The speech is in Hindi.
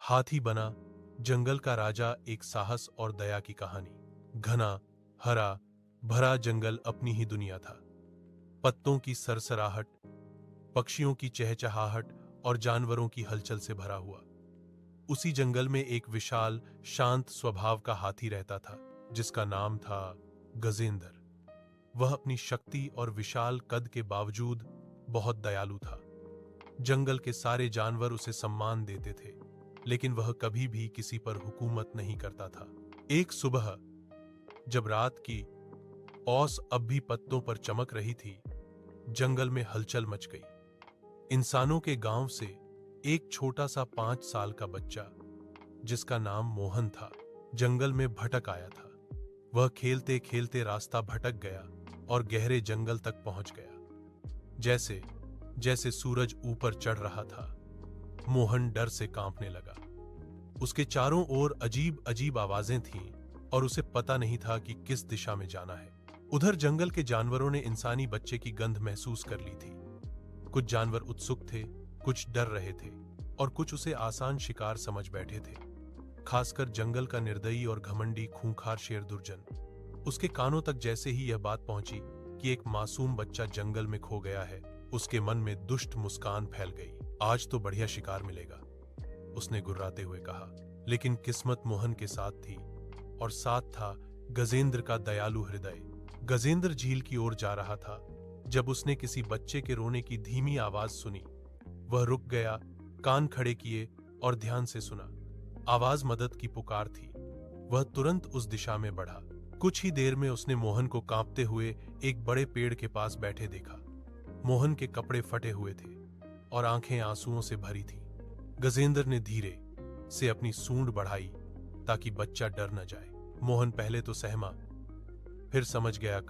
हाथी बना जंगल का राजा, एक साहस और दया की कहानी। घना हरा भरा जंगल अपनी ही दुनिया था। पत्तों की सरसराहट, पक्षियों की चहचहाहट और जानवरों की हलचल से भरा हुआ। उसी जंगल में एक विशाल शांत स्वभाव का हाथी रहता था, जिसका नाम था गजेंद्र। वह अपनी शक्ति और विशाल कद के बावजूद बहुत दयालु था। जंगल के सारे जानवर उसे सम्मान देते थे, लेकिन वह कभी भी किसी पर हुकूमत नहीं करता था। एक सुबह जब रात की औस अब भी पत्तों पर चमक रही थी, जंगल में हलचल मच गई। इंसानों के गांव से एक छोटा सा 5 साल का बच्चा, जिसका नाम मोहन था, जंगल में भटक आया था। वह खेलते खेलते रास्ता भटक गया और गहरे जंगल तक पहुंच गया। जैसे जैसे सूरज ऊपर चढ़ रहा था, मोहन डर से कांपने लगा। उसके चारों ओर अजीब अजीब आवाजें थीं और उसे पता नहीं था कि किस दिशा में जाना है। उधर जंगल के जानवरों ने इंसानी बच्चे की गंध महसूस कर ली थी। कुछ जानवर उत्सुक थे, कुछ डर रहे थे और कुछ उसे आसान शिकार समझ बैठे थे। खासकर जंगल का निर्दयी और घमंडी खूंखार शेर दुर्जन। उसके कानों तक जैसे ही यह बात पहुंची कि एक मासूम बच्चा जंगल में खो गया है, उसके मन में दुष्ट मुस्कान फैल गई। आज तो बढ़िया शिकार मिलेगा, उसने गुर्राते हुए कहा। लेकिन किस्मत मोहन के साथ थी और साथ था गजेंद्र का दयालु हृदय। गजेंद्र झील की ओर जा रहा था जब उसने किसी बच्चे के रोने की धीमी आवाज सुनी। वह रुक गया, कान खड़े किए और ध्यान से सुना। आवाज मदद की पुकार थी। वह तुरंत उस दिशा में बढ़ा। कुछ ही देर में उसने मोहन को कांपते हुए एक बड़े पेड़ के पास बैठे देखा। मोहन के कपड़े फटे हुए थे और आंखें आंसुओं से भरी थीं। गजेंद्र ने धीरे से अपनी सूंड बढ़ाई ताकि बच्चा डर न जाए। मोहन पहले तो सहमा, फिर समझ गया